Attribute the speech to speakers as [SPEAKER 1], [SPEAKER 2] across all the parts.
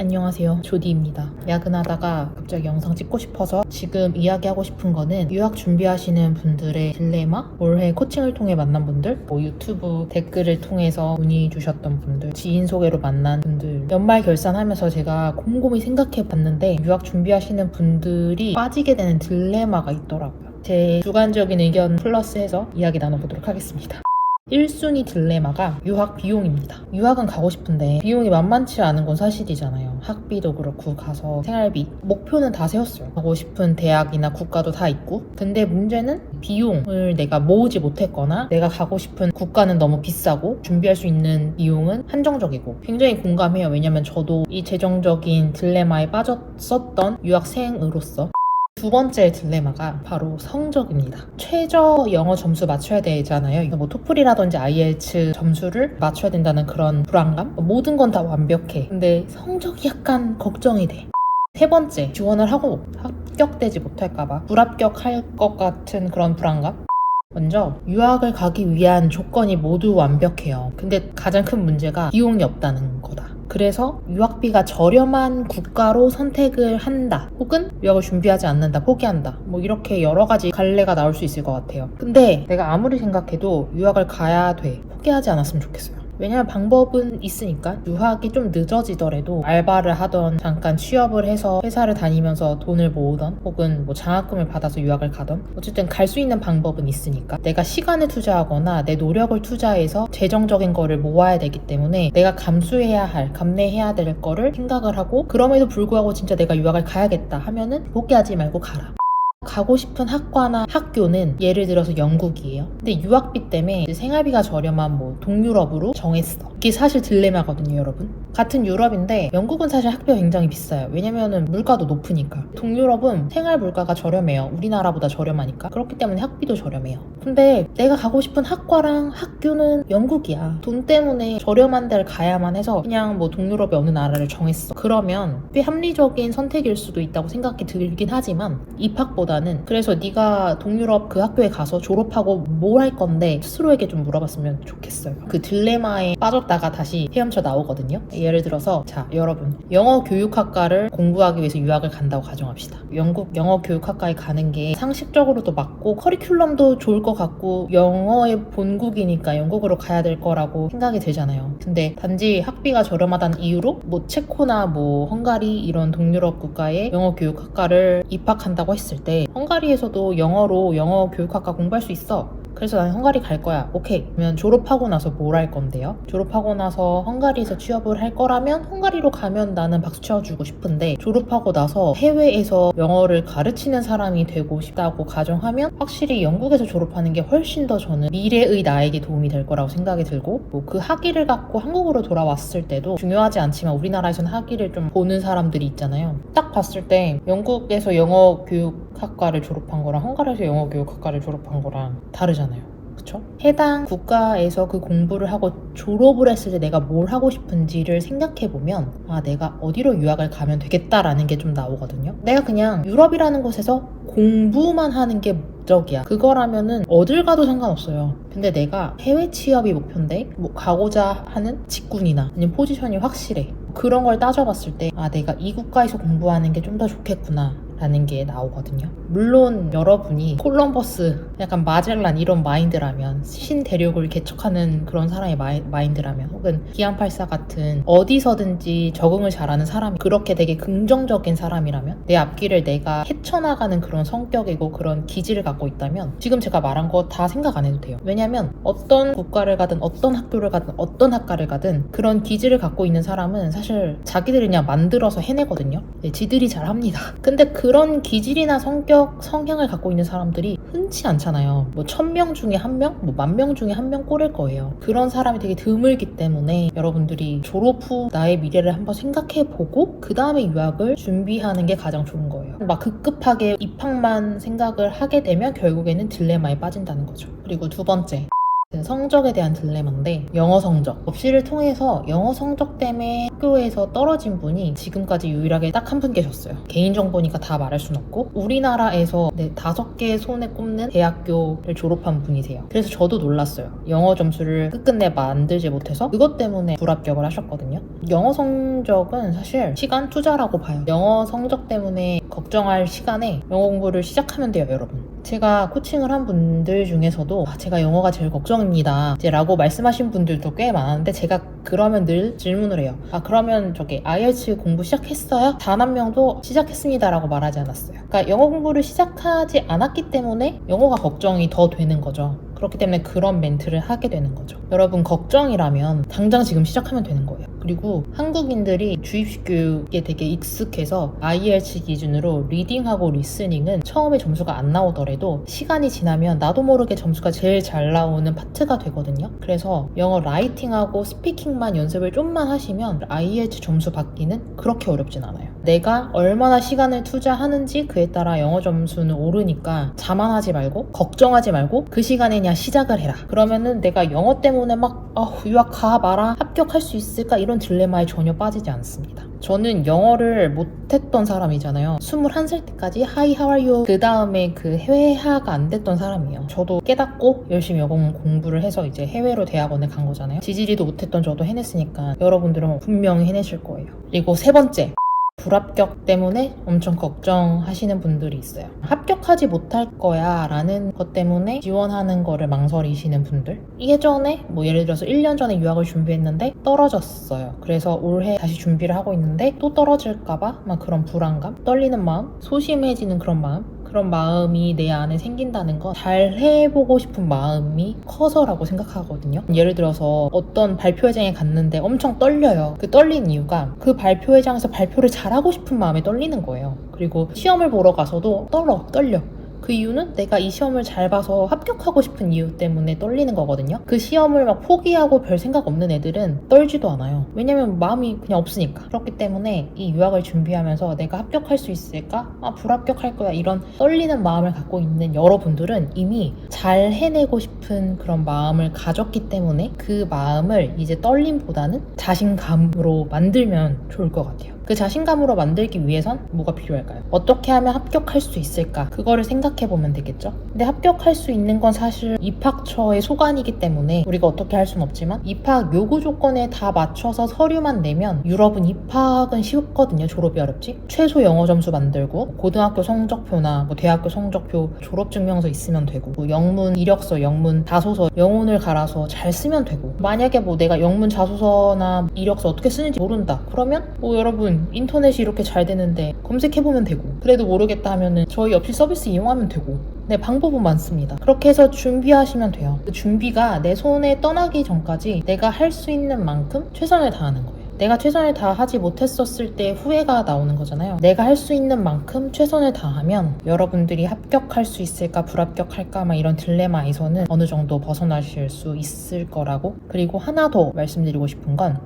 [SPEAKER 1] 안녕하세요, 조디입니다. 야근하다가 갑자기 영상 찍고 싶어서 지금 이야기하고 싶은 거는 유학 준비하시는 분들의 딜레마, 올해 코칭을 통해 만난 분들, 유튜브 댓글을 통해서 문의 주셨던 분들, 지인 소개로 만난 분들, 연말 결산하면서 제가 곰곰이 생각해 봤는데 유학 준비하시는 분들이 빠지게 되는 딜레마가 있더라고요. 제 주관적인 의견 플러스해서 이야기 나눠보도록 하겠습니다. 1순위 딜레마가 유학 비용입니다. 유학은 가고 싶은데 비용이 만만치 않은 건 사실이잖아요. 학비도 그렇고 가서 생활비, 목표는 다 세웠어요. 가고 싶은 대학이나 국가도 다 있고, 근데 문제는 비용을 내가 모으지 못했거나 내가 가고 싶은 국가는 너무 비싸고 준비할 수 있는 비용은 한정적이고, 굉장히 공감해요. 왜냐면 저도 이 재정적인 딜레마에 빠졌었던 유학생으로서. 두 번째 딜레마가 바로 성적입니다. 최저 영어 점수 맞춰야 되잖아요. 뭐 토플이라든지 IELTS 점수를 맞춰야 된다는 그런 불안감? 모든 건 다 완벽해. 근데 성적이 약간 걱정이 돼. 세 번째, 지원을 하고 합격되지 못할까봐 불합격할 것 같은 그런 불안감? 먼저 유학을 가기 위한 조건이 모두 완벽해요. 근데 가장 큰 문제가 비용이 없다는 거다. 그래서 유학비가 저렴한 국가로 선택을 한다, 혹은 유학을 준비하지 않는다, 포기한다, 뭐 이렇게 여러 가지 갈래가 나올 수 있을 것 같아요. 근데 내가 아무리 생각해도 유학을 가야 돼, 포기하지 않았으면 좋겠어요. 왜냐면 방법은 있으니까. 유학이 좀 늦어지더라도 알바를 하던, 잠깐 취업을 해서 회사를 다니면서 돈을 모으던, 혹은 뭐 장학금을 받아서 유학을 가던, 어쨌든 갈 수 있는 방법은 있으니까. 내가 시간을 투자하거나 내 노력을 투자해서 재정적인 거를 모아야 되기 때문에 내가 감내해야 될 거를 생각을 하고, 그럼에도 불구하고 진짜 내가 유학을 가야겠다 하면은 포기하지 말고 가라. 가고 싶은 학과나 학교는 예를 들어서 영국이에요. 근데 유학비 때문에 생활비가 저렴한 뭐 동유럽으로 정했어. 이게 사실 딜레마거든요, 여러분. 같은 유럽인데 영국은 사실 학비가 굉장히 비싸요. 왜냐면은 물가도 높으니까. 동유럽은 생활 물가가 저렴해요. 우리나라보다 저렴하니까. 그렇기 때문에 학비도 저렴해요. 근데 내가 가고 싶은 학과랑 학교는 영국이야. 돈 때문에 저렴한 데를 가야만 해서 그냥 뭐 동유럽의 어느 나라를 정했어. 그러면 꽤 합리적인 선택일 수도 있다고 생각이 들긴 하지만 입학보다는, 그래서 네가 동유럽 그 학교에 가서 졸업하고 뭘 할 건데 스스로에게 좀 물어봤으면 좋겠어요. 그 딜레마에 빠졌다가 다시 헤엄쳐 나오거든요. 예를 들어서, 자, 여러분, 영어 교육학과를 공부하기 위해서 유학을 간다고 가정합시다. 영국 영어 교육학과에 가는 게 상식적으로도 맞고 커리큘럼도 좋을 것 같고 영어의 본국이니까 영국으로 가야 될 거라고 생각이 들잖아요. 근데 단지 학비가 저렴하다는 이유로 뭐 체코나 뭐 헝가리 이런 동유럽 국가의 영어 교육학과를 입학한다고 했을 때, 헝가리에서도 영어로 영어 교육학과 공부할 수 있어. 그래서 나는 헝가리 갈 거야. 오케이. 그러면 졸업하고 나서 뭘 할 건데요? 졸업하고 나서 헝가리에서 취업을 할 거라면 헝가리로 가면 나는 박수 쳐주고 싶은데, 졸업하고 나서 해외에서 영어를 가르치는 사람이 되고 싶다고 가정하면 확실히 영국에서 졸업하는 게 훨씬 더 저는 미래의 나에게 도움이 될 거라고 생각이 들고, 뭐 그 학위를 갖고 한국으로 돌아왔을 때도 중요하지 않지만 우리나라에서는 학위를 좀 보는 사람들이 있잖아요. 딱 봤을 때 영국에서 영어 교육학과를 졸업한 거랑 헝가리에서 영어 교육학과를 졸업한 거랑 다르잖아요. 그쵸? 해당 국가에서 그 공부를 하고 졸업을 했을 때 내가 뭘 하고 싶은지를 생각해보면, 아, 내가 어디로 유학을 가면 되겠다라는 게 좀 나오거든요. 내가 그냥 유럽이라는 곳에서 공부만 하는 게 목적이야, 그거라면은 어딜 가도 상관없어요. 근데 내가 해외 취업이 목표인데 뭐 가고자 하는 직군이나 아니면 포지션이 확실해. 그런 걸 따져봤을 때, 아, 내가 이 국가에서 공부하는 게 좀 더 좋겠구나 라는 게 나오거든요. 물론 여러분이 콜럼버스, 약간 마젤란 이런 마인드라면, 신대륙을 개척하는 그런 사람의 마인드라면, 혹은 기안84 같은 어디서든지 적응을 잘하는 사람이, 그렇게 되게 긍정적인 사람이라면, 내 앞길을 내가 헤쳐나가는 그런 성격이고 그런 기질을 갖고 있다면 지금 제가 말한 거 다 생각 안 해도 돼요. 왜냐면 어떤 국가를 가든 어떤 학교를 가든 어떤 학과를 가든 그런 기질을 갖고 있는 사람은 사실 자기들이 그냥 만들어서 해내거든요. 네, 지들이 잘합니다. 근데 그런 기질이나 성격, 성향을 갖고 있는 사람들이 흔치 않잖아요. 뭐 1000명 중에 1명, 뭐 10,000명 중에 1명 꼴일 거예요. 그런 사람이 되게 드물기 때문에 여러분들이 졸업 후 나의 미래를 한번 생각해보고 그 다음에 유학을 준비하는 게 가장 좋은 거예요. 막 급급하게 입학만 생각을 하게 되면 결국에는 딜레마에 빠진다는 거죠. 그리고 두 번째, 성적에 대한 딜레마인데, 영어 성적. 입시를 통해서 영어 성적 때문에 학교에서 떨어진 분이 지금까지 유일하게 딱 한 분 계셨어요. 개인정보니까 다 말할 순 없고, 우리나라에서 5개 손에 꼽는 대학교를 졸업한 분이세요. 그래서 저도 놀랐어요. 영어 점수를 끝끝내 만들지 못해서 그것 때문에 불합격을 하셨거든요. 영어 성적은 사실 시간 투자라고 봐요. 영어 성적 때문에 걱정할 시간에 영어 공부를 시작하면 돼요, 여러분. 제가 코칭을 한 분들 중에서도 제가 영어가 제일 걱정입니다 이제 라고 말씀하신 분들도 꽤 많은데, 제가 그러면 늘 질문을 해요. 그러면 저기 IELTS 공부 시작했어요? 단 한 명도 시작했습니다 라고 말하지 않았어요. 그러니까 영어 공부를 시작하지 않았기 때문에 영어가 걱정이 더 되는 거죠. 그렇기 때문에 그런 멘트를 하게 되는 거죠. 여러분, 걱정이라면 당장 지금 시작하면 되는 거예요. 그리고 한국인들이 주입식 교육에 되게 익숙해서 IELTS 기준으로 리딩하고 리스닝은 처음에 점수가 안 나오더라도 시간이 지나면 나도 모르게 점수가 제일 잘 나오는 파트가 되거든요. 그래서 영어 라이팅하고 스피킹만 연습을 좀만 하시면 IELTS 점수 받기는 그렇게 어렵진 않아요. 내가 얼마나 시간을 투자하는지 그에 따라 영어 점수는 오르니까 자만하지 말고 걱정하지 말고 그 시간에 그냥 시작을 해라. 그러면은 내가 영어 때문에 막 유학 가 마라, 합격할 수 있을까, 이런 딜레마에 전혀 빠지지 않습니다. 저는 영어를 못했던 사람이잖아요. 21살 때까지 Hi, how are you? 그 다음에 그 해외화가 안 됐던 사람이에요. 저도 깨닫고 열심히 영어 공부를 해서 이제 해외로 대학원에 간 거잖아요. 지지리도 못했던 저도 해냈으니까 여러분들은 분명히 해내실 거예요. 그리고 세 번째, 불합격 때문에 엄청 걱정하시는 분들이 있어요. 합격하지 못할 거야 라는 것 때문에 지원하는 거를 망설이시는 분들. 예전에 예를 들어서 1년 전에 유학을 준비했는데 떨어졌어요. 그래서 올해 다시 준비를 하고 있는데 또 떨어질까봐 막 그런 불안감, 떨리는 마음, 소심해지는 그런 마음이 내 안에 생긴다는 건 잘 해보고 싶은 마음이 커서라고 생각하거든요. 예를 들어서 어떤 발표회장에 갔는데 엄청 떨려요. 그 떨린 이유가 그 발표회장에서 발표를 잘하고 싶은 마음에 떨리는 거예요. 그리고 시험을 보러 가서도 떨려. 그 이유는 내가 이 시험을 잘 봐서 합격하고 싶은 이유 때문에 떨리는 거거든요. 그 시험을 막 포기하고 별 생각 없는 애들은 떨지도 않아요. 왜냐면 마음이 그냥 없으니까. 그렇기 때문에 이 유학을 준비하면서 내가 합격할 수 있을까? 불합격할 거야. 이런 떨리는 마음을 갖고 있는 여러분들은 이미 잘 해내고 싶은 그런 마음을 가졌기 때문에 그 마음을 이제 떨림보다는 자신감으로 만들면 좋을 것 같아요. 그 자신감으로 만들기 위해선 뭐가 필요할까요? 어떻게 하면 합격할 수 있을까? 그거를 생각해보면 되겠죠? 근데 합격할 수 있는 건 사실 입학처의 소관이기 때문에 우리가 어떻게 할 수는 없지만, 입학 요구 조건에 다 맞춰서 서류만 내면 유럽은 입학은 쉽거든요. 졸업이 어렵지? 최소 영어 점수 만들고 고등학교 성적표나 대학교 성적표, 졸업증명서 있으면 되고, 영문 이력서, 영문 자소서, 영혼을 갈아서 잘 쓰면 되고, 만약에 내가 영문 자소서나 이력서 어떻게 쓰는지 모른다. 그러면 여러분 인터넷이 이렇게 잘 되는데 검색해보면 되고, 그래도 모르겠다 하면은 저희 업시 서비스 이용하면 되고, 방법은 많습니다. 그렇게 해서 준비하시면 돼요. 그 준비가 내 손에 떠나기 전까지 내가 할 수 있는 만큼 최선을 다하는 거예요. 내가 최선을 다하지 못했었을 때 후회가 나오는 거잖아요. 내가 할 수 있는 만큼 최선을 다하면 여러분들이 합격할 수 있을까 불합격할까 이런 딜레마에서는 어느 정도 벗어나실 수 있을 거라고. 그리고 하나 더 말씀드리고 싶은 건,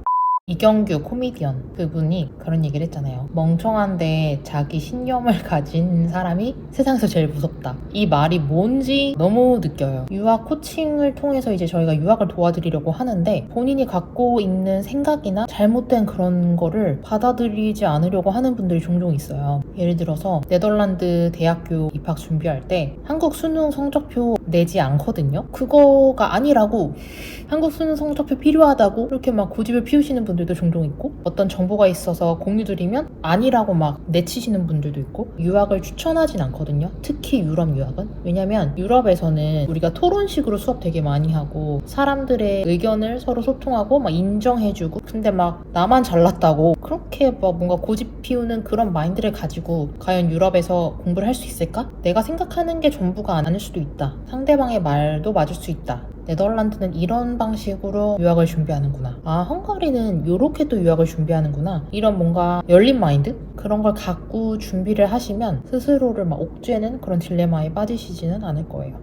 [SPEAKER 1] 이경규 코미디언 그분이 그런 얘기를 했잖아요. 멍청한데 자기 신념을 가진 사람이 세상에서 제일 무섭다. 이 말이 뭔지 너무 느껴요. 유학 코칭을 통해서 이제 저희가 유학을 도와드리려고 하는데, 본인이 갖고 있는 생각이나 잘못된 그런 거를 받아들이지 않으려고 하는 분들이 종종 있어요. 예를 들어서 네덜란드 대학교 입학 준비할 때 한국 수능 성적표 내지 않거든요. 그거가 아니라고, 한국 수능 성적표 필요하다고 이렇게 고집을 피우시는 분들도 종종 있고, 어떤 정보가 있어서 공유드리면 아니라고 내치시는 분들도 있고, 유학을 추천하진 않거든요. 특히 유럽 유학은. 왜냐면 유럽에서는 우리가 토론식으로 수업 되게 많이 하고, 사람들의 의견을 서로 소통하고 인정해주고, 근데 나만 잘났다고 그렇게 뭔가 고집 피우는 그런 마인드를 가지고 과연 유럽에서 공부를 할 수 있을까? 내가 생각하는 게 전부가 아닐 수도 있다. 상대방의 말도 맞을 수 있다. 네덜란드는 이런 방식으로 유학을 준비하는구나. 헝가리는 이렇게 또 유학을 준비하는구나. 이런 뭔가 열린 마인드? 그런 걸 갖고 준비를 하시면 스스로를 옥죄는 그런 딜레마에 빠지시지는 않을 거예요.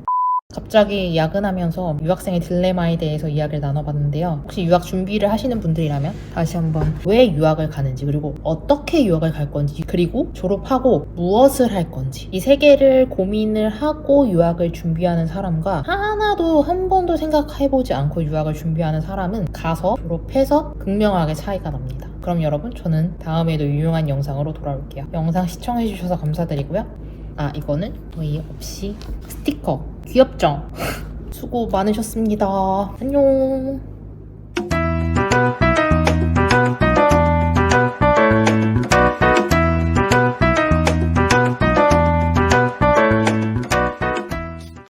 [SPEAKER 1] 갑자기 야근하면서 유학생의 딜레마에 대해서 이야기를 나눠봤는데요. 혹시 유학 준비를 하시는 분들이라면 다시 한번 왜 유학을 가는지, 그리고 어떻게 유학을 갈 건지, 그리고 졸업하고 무엇을 할 건지, 이 세 개를 고민을 하고 유학을 준비하는 사람과 하나도 한 번도 생각해보지 않고 유학을 준비하는 사람은 가서 졸업해서 극명하게 차이가 납니다. 그럼 여러분, 저는 다음에도 유용한 영상으로 돌아올게요. 영상 시청해주셔서 감사드리고요. 이거는 저희 없이 스티커 귀엽죠? 수고 많으셨습니다. 안녕.